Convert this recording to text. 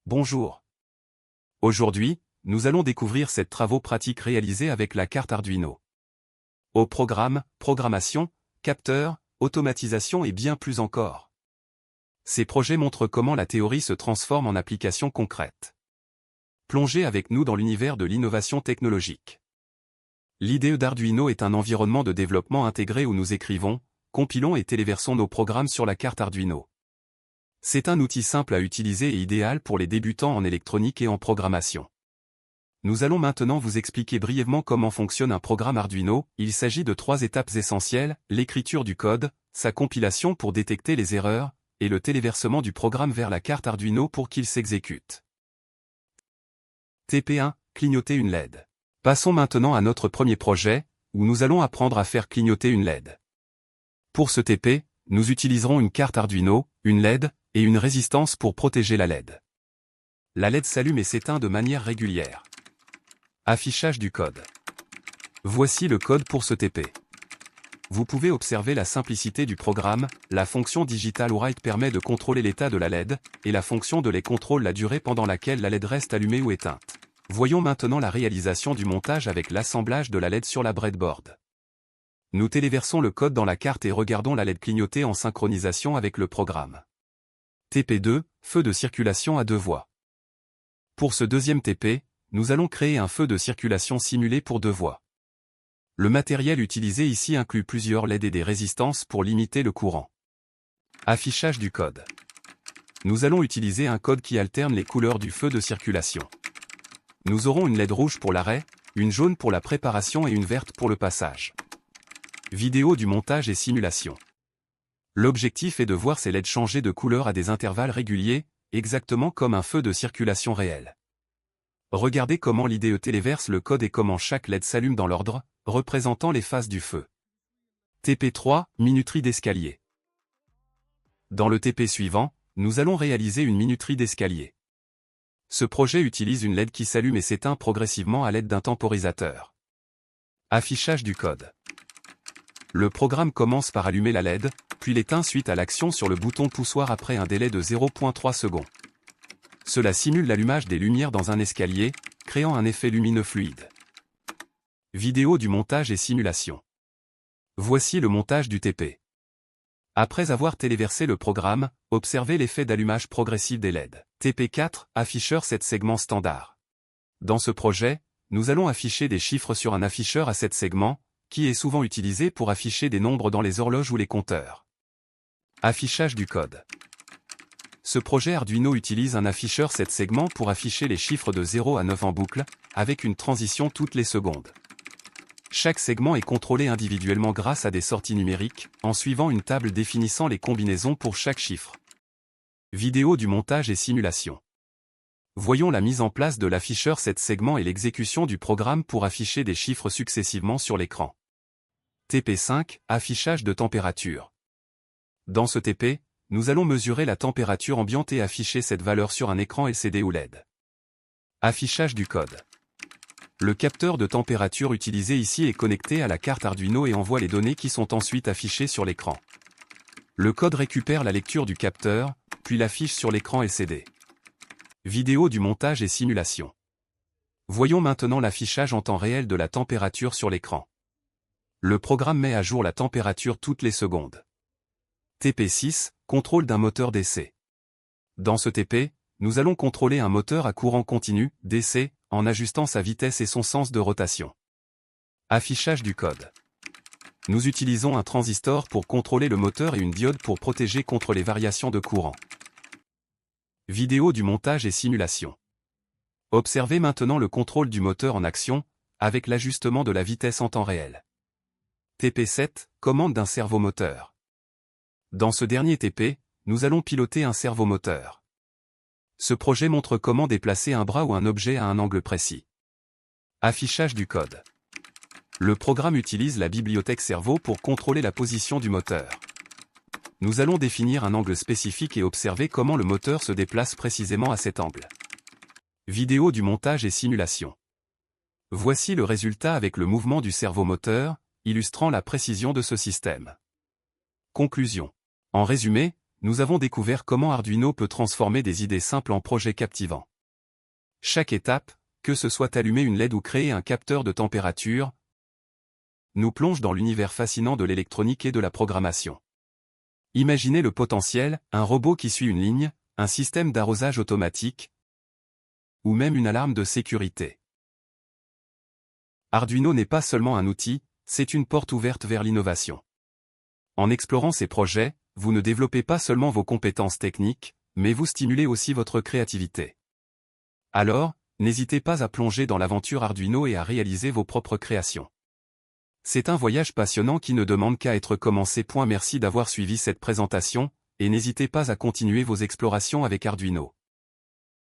Bonjour. Aujourd'hui, nous allons découvrir cette travaux pratiques réalisés avec la carte Arduino. Au programme, programmation, capteur, automatisation et bien plus encore. Ces projets montrent comment la théorie se transforme en applications concrètes. Plongez avec nous dans l'univers de l'innovation technologique. L'IDE d'Arduino est un environnement de développement intégré où nous écrivons, compilons et téléversons nos programmes sur la carte Arduino. C'est un outil simple à utiliser et idéal pour les débutants en électronique et en programmation. Nous allons maintenant vous expliquer brièvement comment fonctionne un programme Arduino. Il s'agit de 3 étapes essentielles, l'écriture du code, sa compilation pour détecter les erreurs, et le téléversement du programme vers la carte Arduino pour qu'il s'exécute. TP1, clignoter une LED. Passons maintenant à notre premier projet, où nous allons apprendre à faire clignoter une LED. Pour ce TP, nous utiliserons une carte Arduino, une LED, et une résistance pour protéger la LED. La LED s'allume et s'éteint de manière régulière. Affichage du code. Voici le code pour ce TP. Vous pouvez observer la simplicité du programme, la fonction Digital Write permet de contrôler l'état de la LED, et la fonction Delay contrôle la durée pendant laquelle la LED reste allumée ou éteinte. Voyons maintenant la réalisation du montage avec l'assemblage de la LED sur la breadboard. Nous téléversons le code dans la carte et regardons la LED clignoter en synchronisation avec le programme. TP2, feu de circulation à 2 voies. Pour ce deuxième TP, nous allons créer un feu de circulation simulé pour 2 voies. Le matériel utilisé ici inclut plusieurs LED et des résistances pour limiter le courant. Affichage du code. Nous allons utiliser un code qui alterne les couleurs du feu de circulation. Nous aurons une LED rouge pour l'arrêt, une jaune pour la préparation et une verte pour le passage. Vidéo du montage et simulation. L'objectif est de voir ces LED changer de couleur à des intervalles réguliers, exactement comme un feu de circulation réel. Regardez comment l'IDE téléverse le code et comment chaque LED s'allume dans l'ordre, représentant les phases du feu. TP3, minuterie d'escalier. Dans le TP suivant, nous allons réaliser une minuterie d'escalier. Ce projet utilise une LED qui s'allume et s'éteint progressivement à l'aide d'un temporisateur. Affichage du code. Le programme commence par allumer la LED, puis l'éteint suite à l'action sur le bouton poussoir après un délai de 0,3 secondes. Cela simule l'allumage des lumières dans un escalier, créant un effet lumineux fluide. Vidéo du montage et simulation. Voici le montage du TP. Après avoir téléversé le programme, observez l'effet d'allumage progressif des LED. TP4, afficheur 7 segments standard. Dans ce projet, nous allons afficher des chiffres sur un afficheur à 7 segments, qui est souvent utilisé pour afficher des nombres dans les horloges ou les compteurs. Affichage du code. Ce projet Arduino utilise un afficheur 7 segments pour afficher les chiffres de 0 à 9 en boucle, avec une transition toutes les secondes. Chaque segment est contrôlé individuellement grâce à des sorties numériques, en suivant une table définissant les combinaisons pour chaque chiffre. Vidéo du montage et simulation. Voyons la mise en place de l'afficheur 7 segments et l'exécution du programme pour afficher des chiffres successivement sur l'écran. TP5, affichage de température. Dans ce TP, nous allons mesurer la température ambiante et afficher cette valeur sur un écran LCD ou LED. Affichage du code. Le capteur de température utilisé ici est connecté à la carte Arduino et envoie les données qui sont ensuite affichées sur l'écran. Le code récupère la lecture du capteur, puis l'affiche sur l'écran LCD. Vidéo du montage et simulation. Voyons maintenant l'affichage en temps réel de la température sur l'écran. Le programme met à jour la température toutes les secondes. TP6, contrôle d'un moteur DC. Dans ce TP, nous allons contrôler un moteur à courant continu, DC, en ajustant sa vitesse et son sens de rotation. Affichage du code. Nous utilisons un transistor pour contrôler le moteur et une diode pour protéger contre les variations de courant. Vidéo du montage et simulation. Observez maintenant le contrôle du moteur en action, avec l'ajustement de la vitesse en temps réel. TP7, commande d'un servomoteur. Dans ce dernier TP, nous allons piloter un servomoteur. Ce projet montre comment déplacer un bras ou un objet à un angle précis. Affichage du code. Le programme utilise la bibliothèque Servo pour contrôler la position du moteur. Nous allons définir un angle spécifique et observer comment le moteur se déplace précisément à cet angle. Vidéo du montage et simulation. Voici le résultat avec le mouvement du servomoteur, illustrant la précision de ce système. Conclusion. En résumé, nous avons découvert comment Arduino peut transformer des idées simples en projets captivants. Chaque étape, que ce soit allumer une LED ou créer un capteur de température, nous plonge dans l'univers fascinant de l'électronique et de la programmation. Imaginez le potentiel, un robot qui suit une ligne, un système d'arrosage automatique, ou même une alarme de sécurité. Arduino n'est pas seulement un outil, c'est une porte ouverte vers l'innovation. En explorant ces projets, vous ne développez pas seulement vos compétences techniques, mais vous stimulez aussi votre créativité. Alors, n'hésitez pas à plonger dans l'aventure Arduino et à réaliser vos propres créations. C'est un voyage passionnant qui ne demande qu'à être commencé. Merci d'avoir suivi cette présentation, et n'hésitez pas à continuer vos explorations avec Arduino.